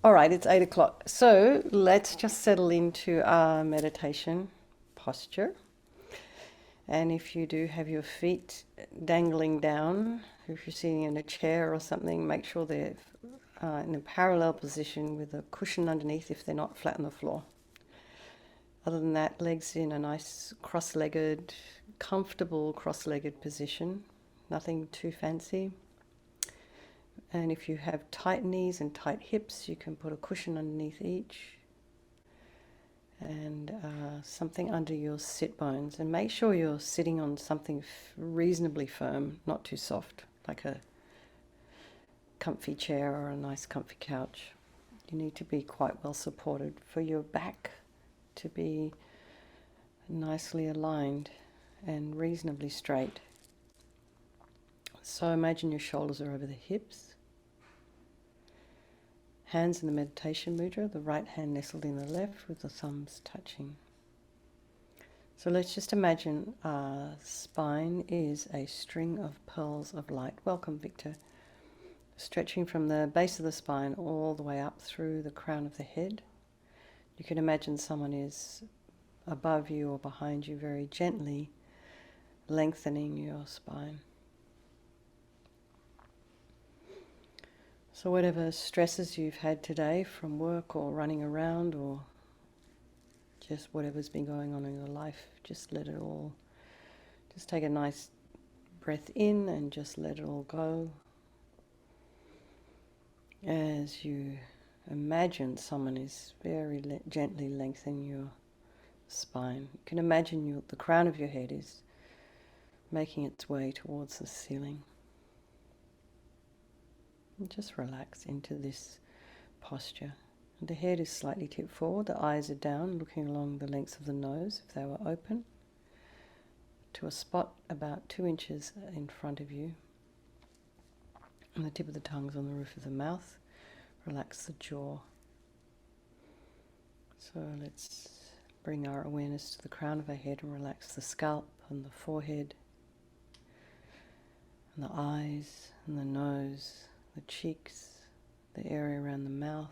All right, it's 8 o'clock. So let's just settle into our meditation posture. And if you do have your feet dangling down, if you're sitting in a chair or something, make sure they're in a parallel position with a cushion underneath if they're not flat on the floor. Other than that, legs in a nice cross-legged, comfortable cross-legged position. Nothing too fancy. And if you have tight knees and tight hips, you can put a cushion underneath each and something under your sit bones. And make sure you're sitting on something reasonably firm, not too soft, like a comfy chair or a nice comfy couch. You need to be quite well supported for your back to be nicely aligned and reasonably straight. So imagine your shoulders are over the hips. Hands in the meditation mudra, the right hand nestled in the left with the thumbs touching. So let's just imagine our spine is a string of pearls of light. Welcome, Victor. Stretching from the base of the spine all the way up through the crown of the head. You can imagine someone is above you or behind you, very gently lengthening your spine. So whatever stresses you've had today from work or running around or just whatever's been going on in your life, just let it all, just take a nice breath in and just let it all go. As you imagine someone is very gently lengthening your spine. You can imagine the crown of your head is making its way towards the ceiling. And just relax into this posture. And the head is slightly tipped forward, the eyes are down, looking along the lengths of the nose, if they were open, to a spot about 2 inches in front of you. And the tip of the tongue's on the roof of the mouth. Relax the jaw. So let's bring our awareness to the crown of our head and relax the scalp and the forehead and the eyes and the nose, the cheeks, the area around the mouth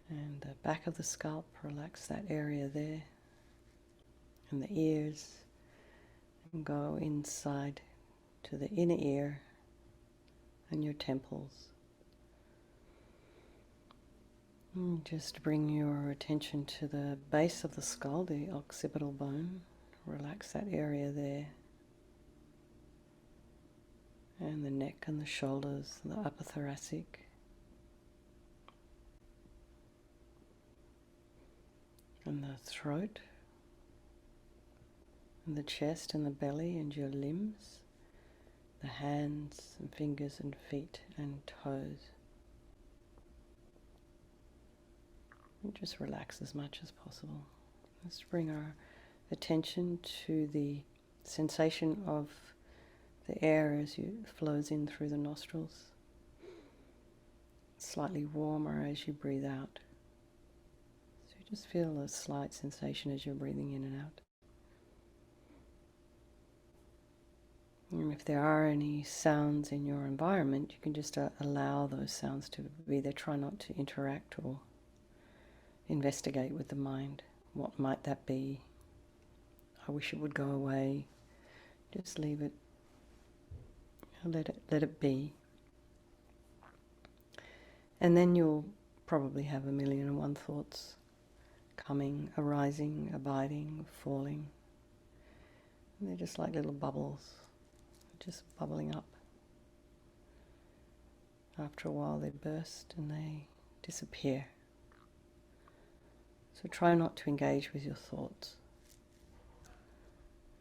and the back of the scalp. Relax that area there, and the ears, and go inside to the inner ear and your temples. And just bring your attention to the base of the skull, the occipital bone. Relax that area there. And the neck and the shoulders, and the upper thoracic. And the throat. And the chest and the belly and your limbs. The hands and fingers and feet and toes. And just relax as much as possible. Let's bring our attention to the sensation of the air as it flows in through the nostrils. Slightly warmer as you breathe out. So you just feel a slight sensation as you're breathing in and out. And if there are any sounds in your environment, you can just allow those sounds to be there. Try not to interact or investigate with the mind. What might that be? I wish it would go away. Just leave it. Let it be. And then you'll probably have 1,000,001 thoughts coming, arising, abiding, falling. And they're just like little bubbles, just bubbling up. After a while they burst and they disappear. So try not to engage with your thoughts.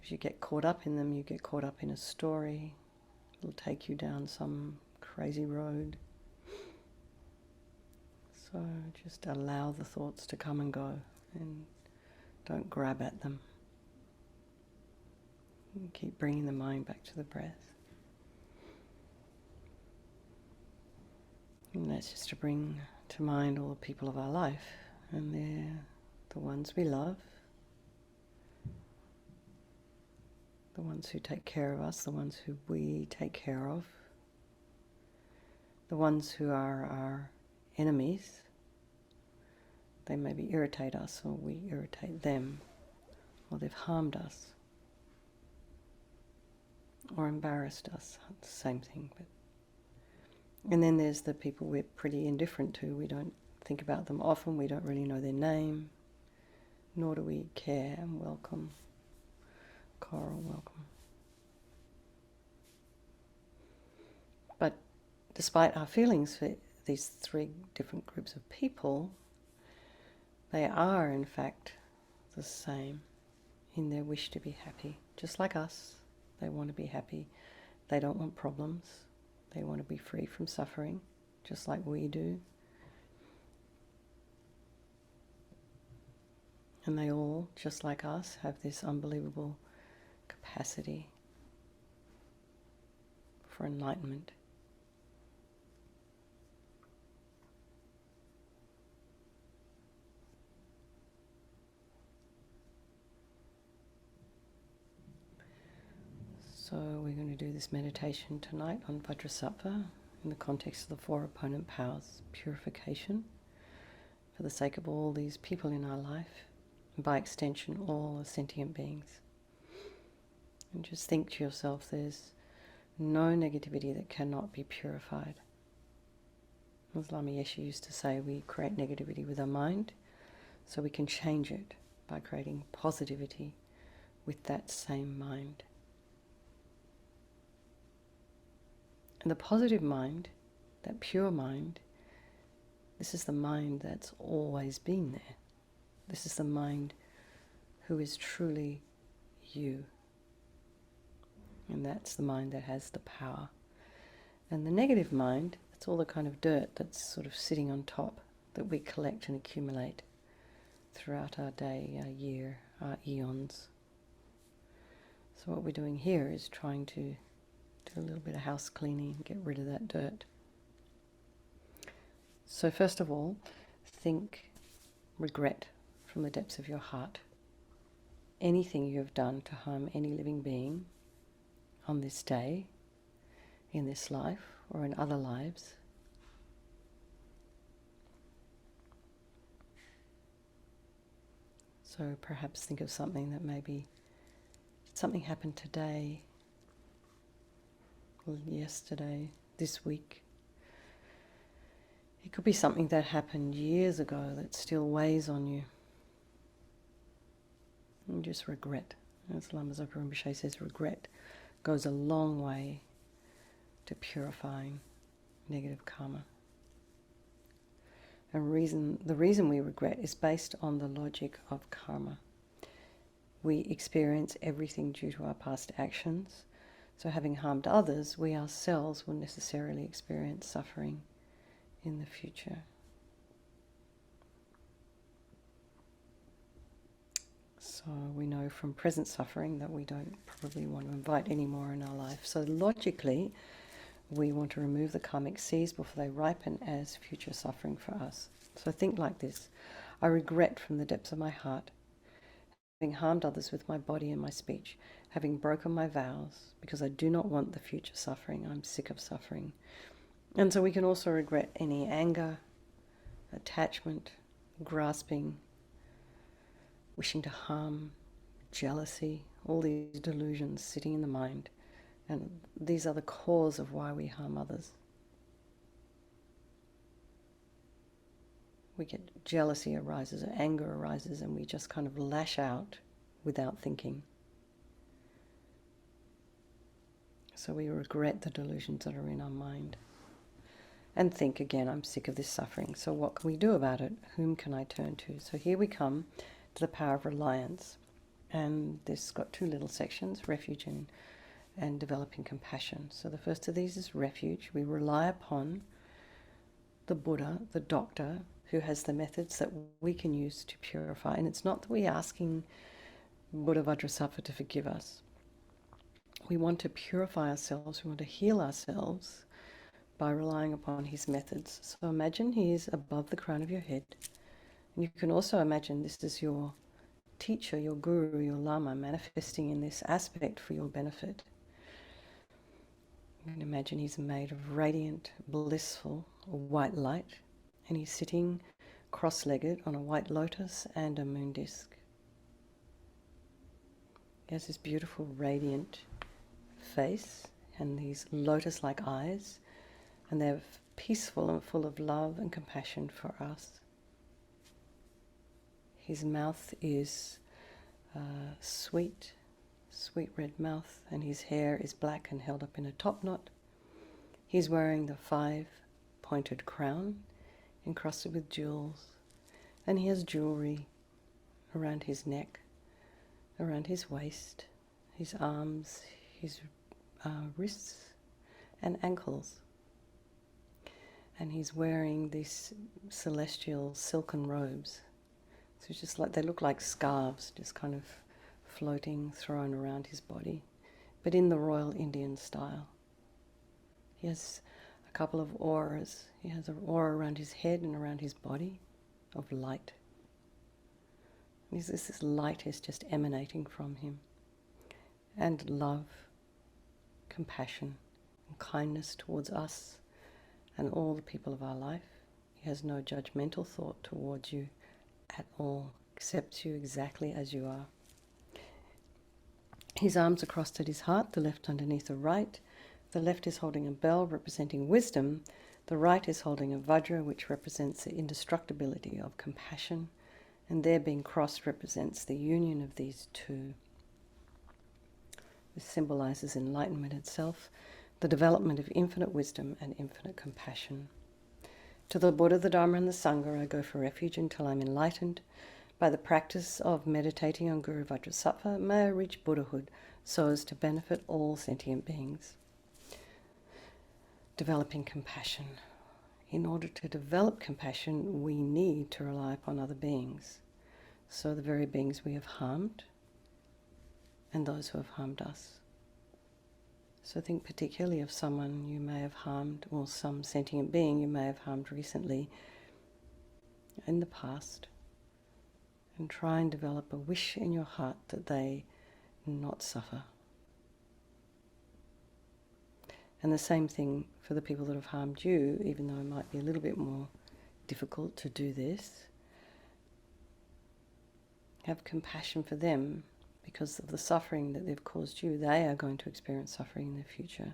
If you get caught up in them, you get caught up in a story. It'll take you down some crazy road. So just allow the thoughts to come and go and don't grab at them. And keep bringing the mind back to the breath. And that's just to bring to mind all the people of our life, and they're the ones we love, the ones who take care of us, the ones who we take care of, the ones who are our enemies, they maybe irritate us or we irritate them, or they've harmed us or embarrassed us, same thing. And then there's the people we're pretty indifferent to. We don't think about them often, we don't really know their name, nor do we care and welcome. Coral, welcome. But despite our feelings for these three different groups of people, they are in fact the same in their wish to be happy. Just like us, they want to be happy. They don't want problems. They want to be free from suffering, just like we do. And they all, just like us, have this unbelievable capacity for enlightenment. So we're going to do this meditation tonight on Vajrasattva in the context of the four opponent powers, purification, for the sake of all these people in our life, and by extension all sentient beings. And just think to yourself, there's no negativity that cannot be purified. As LAMA YESHE used to say, we create negativity with our mind, so we can change it by creating positivity with that same mind. And the positive mind, that pure mind, this is the mind that's always been there. This is the mind who is truly you. And that's the mind that has the power. And the negative mind, it's all the kind of dirt that's sort of sitting on top that we collect and accumulate throughout our day, our year, our eons. So what we're doing here is trying to do a little bit of house cleaning, get rid of that dirt. So first of all, think regret from the depths of your heart. Anything you have done to harm any living being on this day, in this life, or in other lives. So perhaps think of something that maybe something happened today, yesterday, this week. It could be something that happened years ago that still weighs on you. And just regret. As Lama Zopa Rinpoche says, regret goes a long way to purifying negative karma. And the reason we regret is based on the logic of karma. We experience everything due to our past actions. So having harmed others, we ourselves will necessarily experience suffering in the future. So we know from present suffering that we don't probably want to invite any more in our life. So logically, we want to remove the karmic seeds before they ripen as future suffering for us. So think like this. I regret from the depths of my heart having harmed others with my body and my speech, having broken my vows, because I do not want the future suffering. I'm sick of suffering. And so we can also regret any anger, attachment, grasping, wishing to harm, jealousy, all these delusions sitting in the mind. And these are the cause of why we harm others. We get jealousy arises, or anger arises, and we just kind of lash out without thinking. So we regret the delusions that are in our mind. And think again, I'm sick of this suffering. So what can we do about it? Whom can I turn to? So here we come to the power of reliance. And this got two little sections, refuge and developing compassion. So the first of these is refuge. We rely upon the Buddha, the doctor, who has the methods that we can use to purify. And it's not that we're asking Buddha Vajrasattva to forgive us. We want to purify ourselves, we want to heal ourselves by relying upon his methods. So imagine he is above the crown of your head. And you can also imagine this is your teacher, your guru, your lama manifesting in this aspect for your benefit. You can imagine he's made of radiant, blissful white light, and he's sitting cross-legged on a white lotus and a moon disk. He has this beautiful, radiant face and these lotus-like eyes, and they're peaceful and full of love and compassion for us. His mouth is sweet red mouth, and his hair is black and held up in a top knot. He's wearing the 5-pointed crown encrusted with jewels, and he has jewelry around his neck, around his waist, his arms, his wrists and ankles. And he's wearing these celestial silken robes. So it's just like, they look like scarves, just kind of floating, thrown around his body, but in the Royal Indian style. He has a couple of auras. He has an aura around his head and around his body of light. And this light is just emanating from him. And love, compassion, and kindness towards us and all the people of our life. He has no judgmental thought towards you at all, accepts you exactly as you are. His arms are crossed at his heart, the left underneath the right. The left is holding a bell representing wisdom. The right is holding a Vajra, which represents the indestructibility of compassion. And their being crossed represents the union of these two. This symbolizes enlightenment itself, the development of infinite wisdom and infinite compassion. To the Buddha, the Dharma, and the Sangha, I go for refuge until I'm enlightened. By the practice of meditating on Guru Vajrasattva, may I reach Buddhahood so as to benefit all sentient beings. Developing compassion. In order to develop compassion, we need to rely upon other beings. So the very beings we have harmed and those who have harmed us. So think particularly of someone you may have harmed, or some sentient being you may have harmed recently in the past. And try and develop a wish in your heart that they not suffer. And the same thing for the people that have harmed you, even though it might be a little bit more difficult to do this. Have compassion for them because of the suffering that they've caused you. They are going to experience suffering in the future.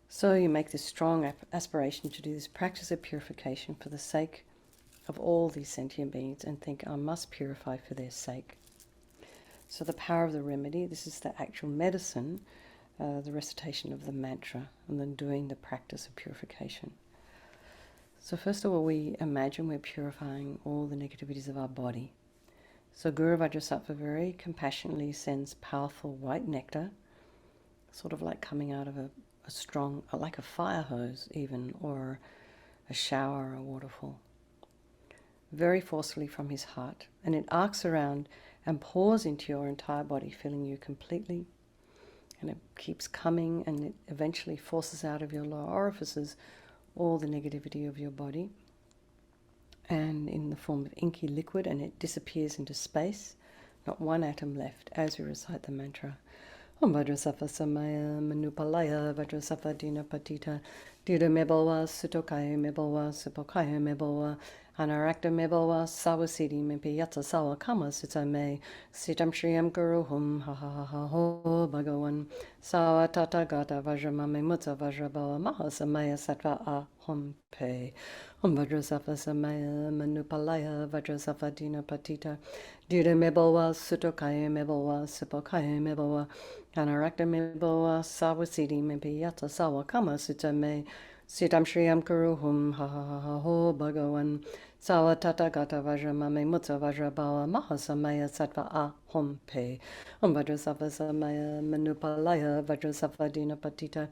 So you make this strong aspiration to do this practice of purification for the sake of all these sentient beings, and think, I must purify for their sake. So the power of the remedy, this is the actual medicine, the recitation of the mantra, and then doing the practice of purification. So first of all, we imagine we're purifying all the negativities of our body. So Guru Vajrasattva very compassionately sends powerful white nectar, sort of like coming out of a strong, like a fire hose even, or a shower or a waterfall, very forcefully from his heart, and it arcs around and pours into your entire body, filling you completely, and it keeps coming, and it eventually forces out of your lower orifices all the negativity of your body, and in the form of inky liquid, and it disappears into space, not one atom left, as we recite the mantra. Om Vajrasattva Samaya Manupalaya Vajrasattva Dina Patita Dira Mebalwa Sutokaya Mebalwa Supokaya Mebalwa Anarakta Mebalwa Sawasidi Mempiyata Sawa Kama Sutame Sitam Shriyam Guruhum Ha Ha Ha Ha Ho Bhagavan Sawa Tata Gata Vajramame Mutta Vajrabawa Maha Samaya Sattva Ahom Pe Om Vajrasattva Samaya Manupalaya Vajrasattva Dina Patita Dira Mebalwa Sutokaya Mebalwa Supokaya Mebalwa Anarakta Mebalwa Sawasidi Mempiyata Sawa Kama Sutame Sitam Shriyam Kuruhum Ha Ha Ha Ha Ho Bhagavan Sawa Tata Gata Vajramame Mutta Vajrabawa Maha Samaya Sattva Ahom Pe Om Vajrasattva Samaya Manupalaya Vajrasattva Dina Patita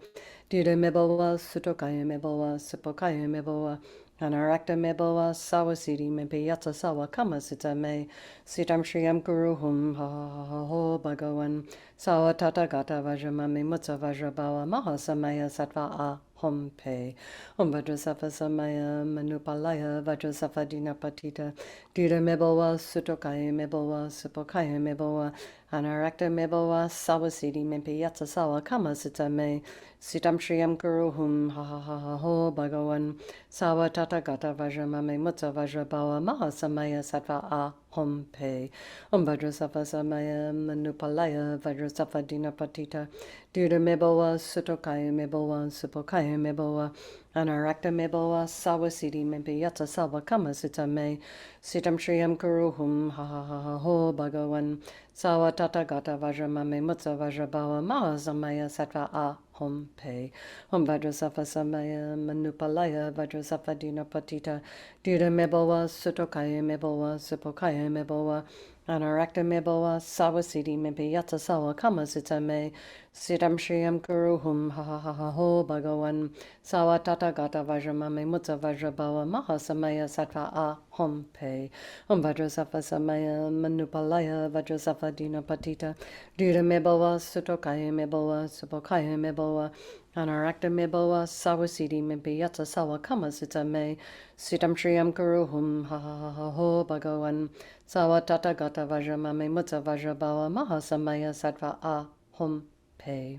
Dira Mebalwa Sutokaya Mebalwa Supokaya Mebalwa Anarakta Mebalwa Sawasidi Mempiyata Sawa Kama Sutame Sitam Shriyam Kuruhum Ha Ha Ha Ha Ho Bhagavan Sawa Tata Gata Vajramame Mutta Vajrabawa Maha Samaya Sattva Ahom Pe Om Vajrasattva Samaya Manupalaya Vajrasattva Dina Patita Dira Mebalwa Sutokaya Mebalwa Supokaya Mebalwa Anarakta Mebawa Sawasidi Mempi Yatsa Sawa Kama Sita Me Sitam Shriyam Guru Hum Ha Ha Ha Ha Ho Bhagawan Sawa Tata Gata Vajra Mame Mutta Vajra Bawa Maha Samaya Sattva A Hom Pe Vajrasattva Samaya Manupalaya Vajrasattva Dina Patita Duda Mebawa Sutokaya Mebawa Supokaya Mebawa Anarakta Mebawa Sawasidi Mempi Yatsa Sawa Kama Sita Me Sitam Shriyam Guru Hum Ha Ha Ha Ha Ho Bhagawan Sawa Tata Gata Vajra Mame Mutta Vajra Bawa Maha Samaya Sattva A Hom Pe Vajrasattva Samaya Manupalaya Vajrasattva Dina Patita Duda Mebawa Sutokaya Mebawa Supokaya Mebawa Anarakta Mebawa Sawasidi Mempi Yatsa Sawa Kama Sita Me Sitam Shriyam Guru Hum Ha Ha Ha Ha Ho Bhagawan Sawa Tata Gata Vajra Mame Mutta Vajra Bawa Maha Samaya Sattva A Hom Pe Vajrasattva Samaya Manupalaya Vajrasattva Dina Patita Duda Mebawa Sutokaya Mebawa Supokaya Mebawa Anarakta Mebawa Sawasidi Mempi Yatsa Sawa Kama Sita Me Sitam Shriyam Guru Hum Ha Ha Ha Ha Ho Bhagawan Sawa Tata Gata Vajra Mame Mutta Vajra Bawa Maha Samaya Sattva A Hom Pe.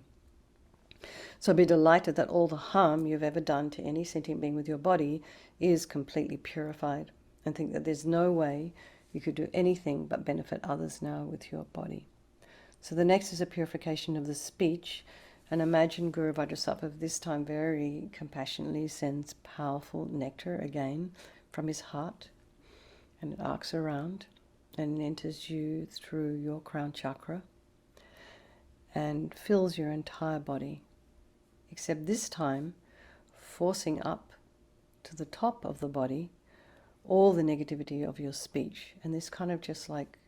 So be delighted that all the harm you've ever done to any sentient being with your body is completely purified, and think that there's no way you could do anything but benefit others now with your body. So the next is a purification of the speech, and imagine Guru Vajrasattva this time very compassionately sends powerful nectar again from his heart, and it arcs around and enters you through your crown chakra and fills your entire body, except this time forcing up to the top of the body all the negativity of your speech. And this kind of just like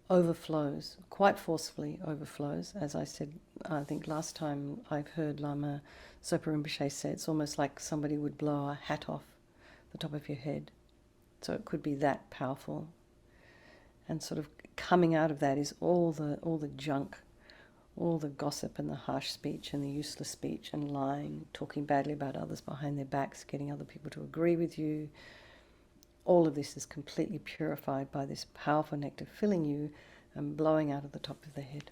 overflows, quite forcefully overflows. As I said, I think last time I've heard Lama Zopa Rinpoche say, it's almost like somebody would blow a hat off the top of your head. So it could be that powerful. And sort of coming out of that is all the junk, all the gossip and the harsh speech and the useless speech and lying, talking badly about others behind their backs, getting other people to agree with you. All of this is completely purified by this powerful nectar filling you and blowing out of the top of the head.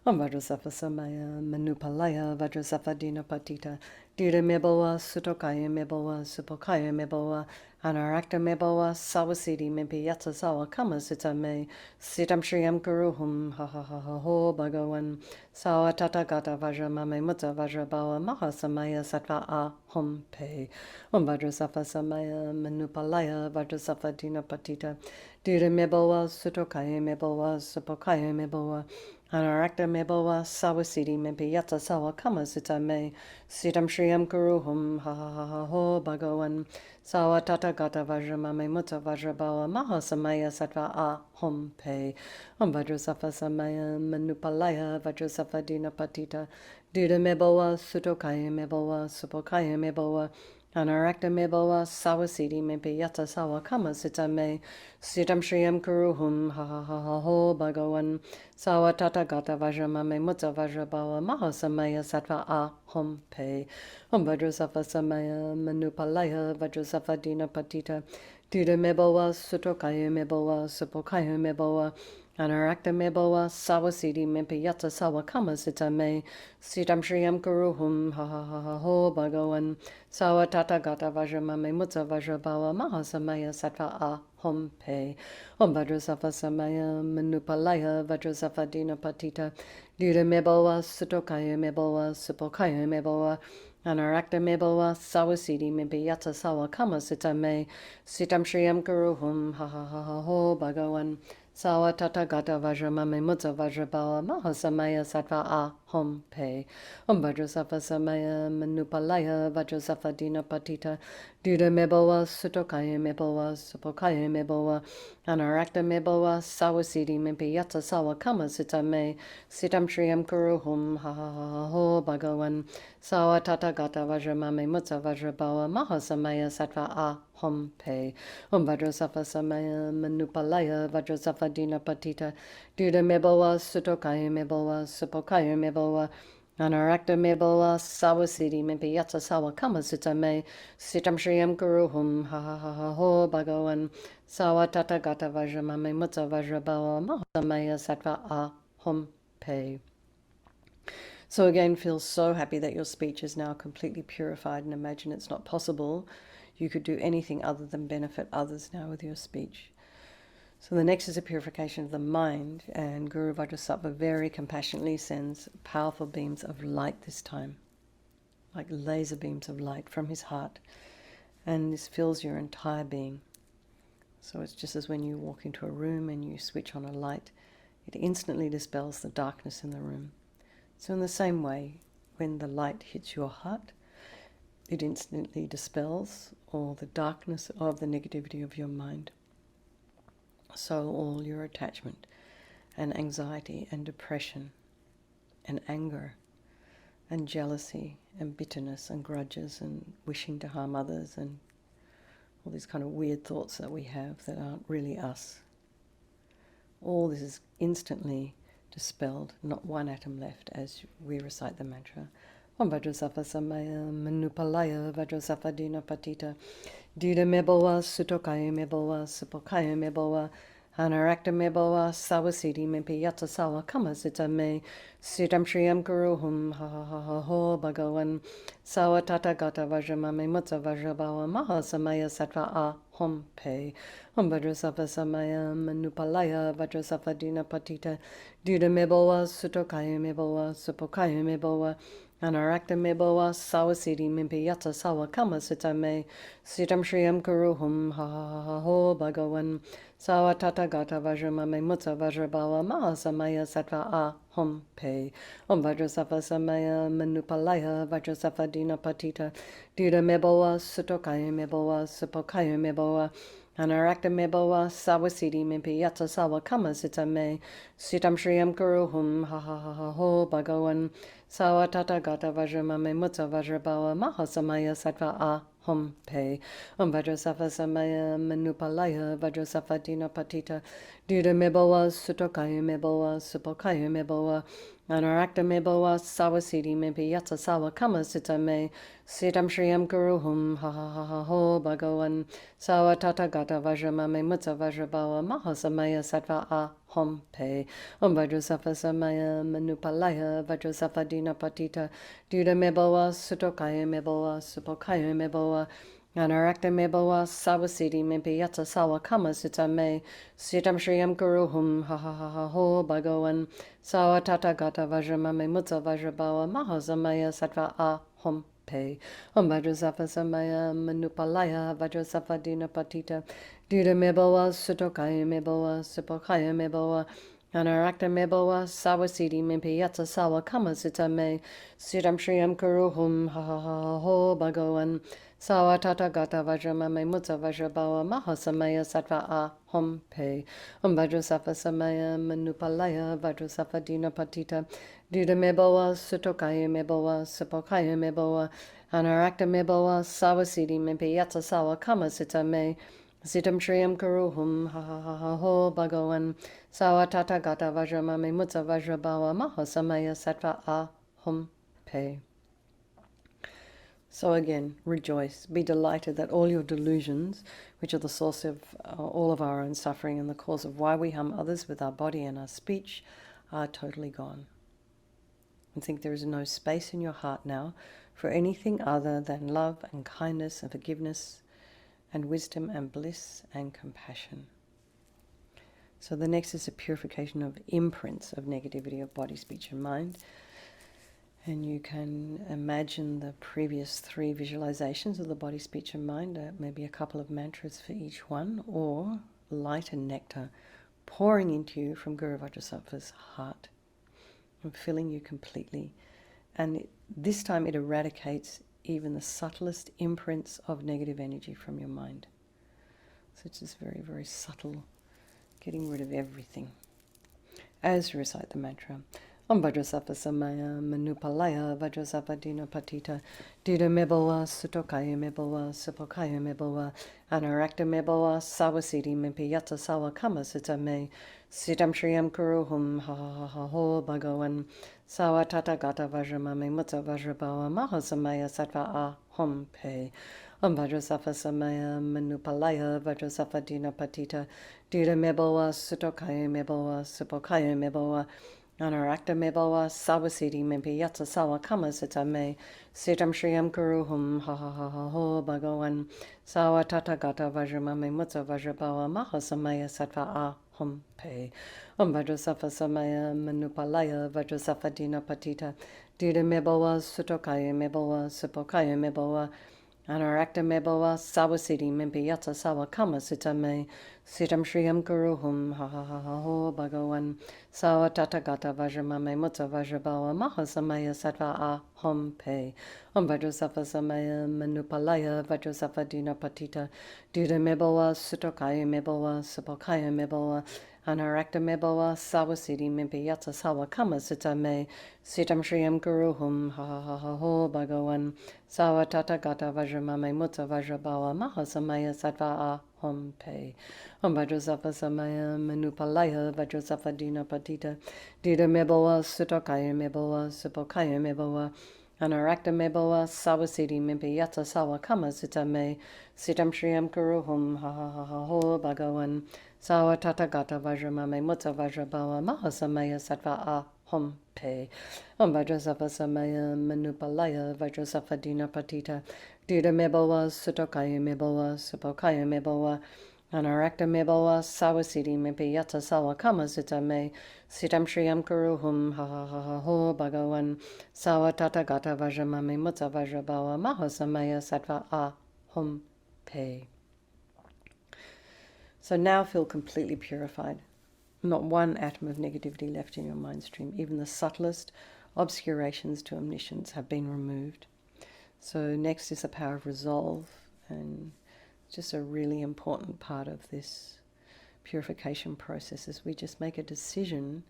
Vajrasattva Samaya Manupalaya Vajrasattva Dina Patita Dira Mebawa Sutokaya Mebawa Supokaya Mebawa Anarakta Mebawa Sawasidi Mempi Yatsa Sawa Kama Sita Me Sitam Shriyam Guru Hum Ha Ha Ha Ha Ho Bhagawan Sawa Tata Gata Vajra Mame Mutta Vajra Bawa Maha Samaya Sattva A Hom Pe Vajrasattva Samaya Manupalaya Vajrasattva Dina Patita Dira Mebawa Sutokaya Mebawa Supokaya Mebawa Anarakta Mebawa Sawasidi Mempi Yatsa Sawa Kama Sita Me Sitam Shriyam Guru Hum Ha Ha Ha Ha Ho Bhagawan Sawa Tata Gata Vajra Mame Mutta Vajra Bawa Maha Samaya Sattva A Hom Pe Vajrasattva Samaya Manupalaya Vajrasattva Dina Patita Duda Mebawa Sutokaya Mebawa Supokaya Mebawa Anarakta Mebawa Sawasidi Mempi Yatsa Sawa Kama Sita Me Sitam Shriyam Guru Hum Ha Ha Ha Ha Ho Bhagawan Sawa Tata Gata Vajra Mame Mutta Vajra Bawa Maha Samaya Sattva A Hom Pe Vajrasattva Samaya Manupalaya Vajrasattva Dina Patita Duda Mebawa Sutokaya Mebawa Supokaya Mebawa Anarakta Mebawa Sawasidi Mempi Yatsa Sawa Kama Sita Me Sitam Shriyam Guru Hum Ha Ha Ha Ha Ho Bhagawan Sawa Tata Gata Vajra Mame Mutta Vajra Bawa Maha Samaya Sattva A Hom Pe Vajrasattva Samaya Manupalaya Vajrasattva Dina Patita Duda Mebawa Sutokaya Mebawa Supokaya Mebawa Anarakta Mebawa Sawasidi Mempi Yatsa Sawa Kama Sita Me Sitam Shriyam Guru Hum Ha Ha Ha Ha Ho Bhagawan Sawa Tata Gata Vajra Mame Mutta Vajra Bawa Maha Samaya Sattva A Hom Pe Vajrasattva Samaya Manupalaya Vajrasattva Dina Patita Duda Mebawa Sutokaya Mebawa Supokaya Mebawa Anarakta Mebawa Sawasidi Mempi Yatsa Sawa Kama Sita Me Sitam Shriyam Guru Hum Ha Ha Ha Ha Ho Bhagawan Sawa Tata Gata Vajra Mame Mutta Vajra Bawa Maha Samaya Sattva A Hom Pe Vajrasattva Samaya Manupalaya Vajrasattva Dina Patita Duda Mebawa Sutokaya Mebawa Supokaya Mebawa Anarakta meboa sawasiti mimpi yatsa sawa kama sutta me sitam shriyam guruhum ha ha ha ha ho bhagavan sawa tata gata vajramame mutta vajrabawa mahasamaya sattva a hum pe. So again, feel so happy that your speech is now completely purified, and imagine it's not possible you could do anything other than benefit others now with your speech. So the next is a purification of the mind, and Guru Vajrasattva very compassionately sends powerful beams of light this time, like laser beams of light from his heart, and this fills your entire being. So it's just as when you walk into a room and you switch on a light, it instantly dispels the darkness in the room. So in the same way, when the light hits your heart, it instantly dispels all the darkness of the negativity of your mind. So all your attachment and anxiety and depression and anger and jealousy and bitterness and grudges and wishing to harm others and all these kind of weird thoughts that we have that aren't really us. All this is instantly dispelled, not one atom left as we recite the mantra. Om Vajrasattva Samaya Manupalaya Vajrasattva Dina Patita Dida Meboa Sutokaya Meboa Supokaya Meboa Anarakta Meboa Sawasiti Mimpi Yatsa Sawa Kama Sita Me Sitam Shriyam Guruhum Ha Ha Ha Ha Ho Bhagavan Sawa Tata Gata Vajramame Mutta Vajrabawa Maha Samaya Sattva A Hom Pe Om Vajrasattva Samaya Manupalaya Vajrasattva Dina Patita Dida Meboa Sutokaya Meboa Supokaya Meboa Anarakta meboa sawasiti mimpi yatsa sawa kama sita me sitam shriyam kuruhum ha ha ha ha ho bhagavan sawa tata gata vajramame mutta vajrabawa maha samaya sattva a hum pe om vajrasattva samaya manupalaya vajrasattva dina patita dida meboa sutokaya meboa supokaya meboa Anarakta meboa sawasiti mimpi yatsa sawa kama sita me sitam shriyam kuruhum ha ha ha ha ho bhagavan sawa tata gata vajramame mutta vajrabawa maha samaya sattva a hum pe om vajrasattva samaya manupalaya vajrasattva dina patita dida meboa sutokaya meboa supokaya meboa Anarakta meboa sawasiti mimpi yatsa sawa kama sita me sitam shriyam guruhum ha ha ha ha ho bhagavan sawa tata gata vajramame mutta vajrabawa maha samaya sattva a hum pe om vajrasattva samaya manupalaya vajrasattva dina patita dida meboa sutokaya meboa supokaya meboa Anarakta meboa sawasiti mimpi yatsa sawa kama sita me sitam shriyam guruhum ha ha ha ha ho bhagavan sawa tata gata vajramame mutta vajrabawa maha samaya sattva a hum pe om vajrasattva samaya manupalaya vajrasattva dina patita dida meboa sutokaya meboa supokaya meboa Anarakta meboa sawasiti mimpi yatsa sawa kama sita me sitam shriyam kuruhum ha ha ha ha ho bhagavan sawa tata gata vajramame mutta vajrabawa maha samaya sattva a hum pe om vajrasattva samaya manupalaya vajrasattva dina patita dida meboa sutokaya meboa supokaya meboa Anarakta meboa sawasiti mimpi yatsa sawa kama sita me sitam shriyam kuruhum ha ha ha ha ho bhagavan sawa tata gata vajramame mutta vajrabawa maha samaya sattva a hum pe. So again, rejoice, be delighted that all your delusions, which are the source of all of our own suffering and the cause of why we harm others with our body and our speech, are totally gone. And think there is no space in your heart now for anything other than love and kindness and forgiveness and wisdom and bliss and compassion. So the next is a purification of imprints of negativity of body, speech and mind. And you can imagine the previous 3 visualizations of the body, speech and mind, maybe a couple of mantras for each one, or light and nectar pouring into you from Guru Vajrasattva's heart and filling you completely. And this time it eradicates even the subtlest imprints of negative energy from your mind. So it's just very, very subtle, getting rid of everything. As you recite the mantra, Vajrasattva Samaya Manupalaya Vajrasattva Dina Patita Dida Mebawa Sutokaya Mebawa Supokaya Mebawa Anarakta Mebawa Sawasiti Mimpiyata Sawa Kama Sitame Sitam Shriyam Kuruhum Ha Ha Ha Ho Bhagawan Sawa Tata Gata Vajramame Mutta Vajrabawa Mahasamaya Sattva Ahom Pe Vajrasattva Samaya Manupalaya Vajrasattva Dina Patita Dida Mebawa Sutokaya Mebawa Supokaya Mebawa Anarakta Mebawa Sawasiti Mimpiyata Sawa Kama Sitame Sitam Shriyam Kuruhum Ha Ha Ha Ha Ho Bhagawan Sawa Tata Gata Vajramame Mutta Vajrabawa Mahasamaya Sattva Ahom Pe Vajrasattva Samaya Manupalaya Vajrasattva Dina Patita Dida Mebawa Sutokaya Mebawa Supokaya Mebawa Anarakta Mebawa Sawasiti Mimpiyata Sawa Kama Sitame Sitam Shriyam Kuruhum Ha Ha Ha Ha Ho Bhagawan Sawa Tata Gata Vajramame Mutta Vajrabawa Mahasamaya Sattva Ahom Pe Vajrasattva Samaya Manupalaya Vajrasattva Dina Patita Dida Mebawa Sutokaya Mebawa Supokaya Mebawa Anarakta Mebawa Sawasiti Mimpiyata Sawa Kama Sitame Sitam Shriyam Kuruhum Ha Ha Ha Ha Ho Bhagawan Sawa Tata Gata Vajramame Mutta Vajrabawa Mahasamaya Sattva Ahom Pe Vajrasattva Samaya Manupalaya Vajrasattva Dina Patita Dida Mebawa Sutokaya Mebawa Supokaya Mebawa Anarakta Mebawa Sawasiti Mimpiyata Sawa Kama Sitame Sitam Shriyam Kuruhum Ha Ha Ha Ha Ho Bhagawan Sawa Tata Gata Vajramame Mutta Vajrabawa Mahasamaya Sattva Ahom Pe Vajrasattva Samaya Manupalaya Vajrasattva Dina Patita Dida Mebawa Sutokaya Mebawa Supokaya Mebawa Anarakta Mebawa Sawasiti Mimpiyata Sawa Kama Sitame Sitam Shriyam Kuruhum Ha Ha Ha Ha Ho Bhagawan Sawa Tata Gata Vajramame Mutta Vajrabawa Mahasamaya Sattva Ahom Pe. So now feel completely purified. Not one atom of negativity left in your mind stream. Even the subtlest obscurations to omniscience have been removed. So next is the power of resolve, and just a really important part of this purification process is we just make a decision,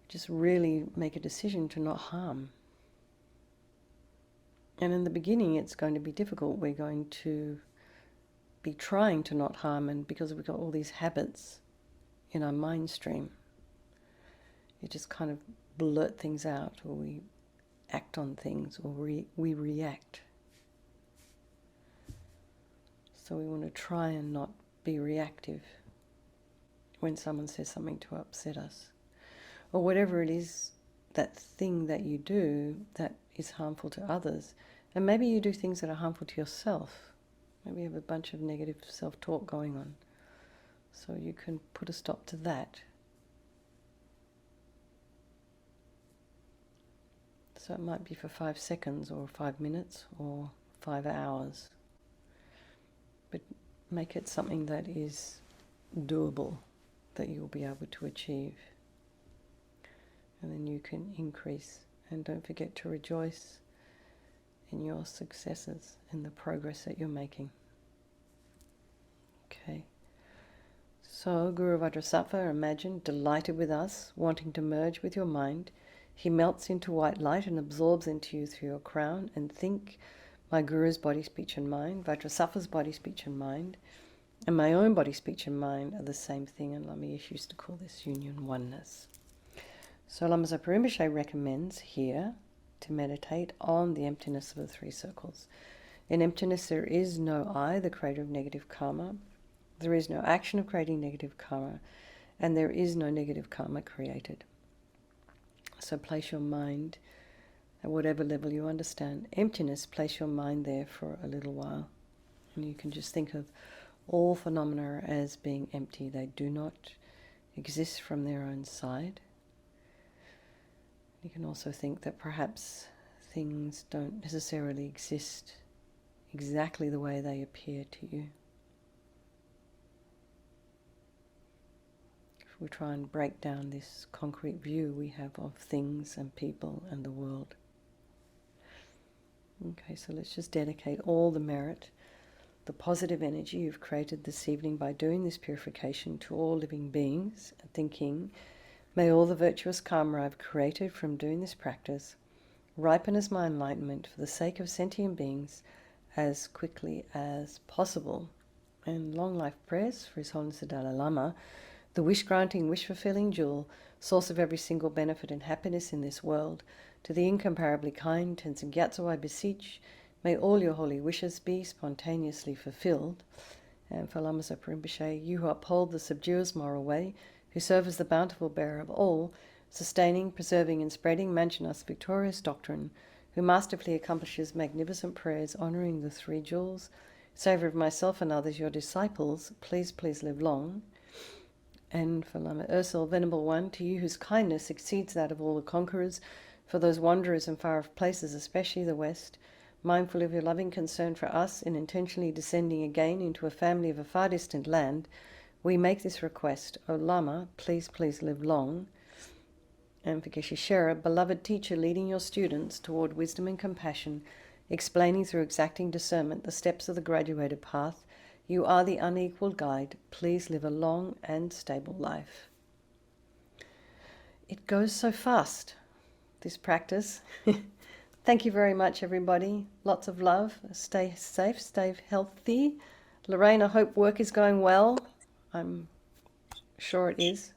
just really make a decision to not harm. And in the beginning it's going to be difficult. We're going to be trying to not harm, and because we've got all these habits in our mind stream, you just kind of blurt things out, or we act on things, or we react. So we want to try and not be reactive when someone says something to upset us, or whatever it is, that thing that you do that is harmful to others. And maybe you do things that are harmful to yourself. Maybe you have a bunch of negative self-talk going on. So you can put a stop to that. So it might be for 5 seconds, or 5 minutes, or 5 hours. But make it something that is doable, that you'll be able to achieve. And then you can increase. And don't forget to rejoice in your successes, in the progress that you're making. Okay. So Guru Vajrasattva, imagine, delighted with us, wanting to merge with your mind. He melts into white light and absorbs into you through your crown. And think, my Guru's body, speech and mind, Vajrasattva's body, speech and mind, and my own body, speech and mind are the same thing. And LAMA YESHE used to call this union oneness. So Lama Zopa Rinpoche recommends here to meditate on the emptiness of the 3 circles. In emptiness there is no I, the creator of negative karma. There is no action of creating negative karma, and there is no negative karma created. So place your mind at whatever level you understand emptiness, place your mind there for a little while. And you can just think of all phenomena as being empty. They do not exist from their own side. You can also think that perhaps things don't necessarily exist exactly the way they appear to you. If we try and break down this concrete view we have of things and people and the world. Okay, so let's just dedicate all the merit, the positive energy you've created this evening by doing this purification to all living beings, thinking, May all the virtuous karma I've created from doing this practice ripen as my enlightenment for the sake of sentient beings as quickly as possible. And long life prayers for His Holiness the Dalai Lama, the wish-granting, wish-fulfilling jewel, source of every single benefit and happiness in this world. To the incomparably kind Tenzin Gyatso I beseech, may all your holy wishes be spontaneously fulfilled. And for Lama Zopa Rinpoche, you who uphold the subduer's moral way, who serve as the bountiful bearer of all, sustaining, preserving and spreading Manjanath's victorious doctrine, who masterfully accomplishes magnificent prayers honouring the three jewels, savour of myself and others, your disciples, please, please live long. And for Lama Ursel, Venerable One, to you whose kindness exceeds that of all the conquerors, for those wanderers in far-off places, especially the West, mindful of your loving concern for us in intentionally descending again into a family of a far distant land, we make this request. O Lama, please, please live long. And for Geshe Shera, beloved teacher leading your students toward wisdom and compassion, explaining through exacting discernment the steps of the graduated path, you are the unequaled guide. Please live a long and stable life. It goes so fast, this practice. Thank you very much, everybody. Lots of love. Stay safe, stay healthy. Lorraine, I hope work is going well. I'm sure it is.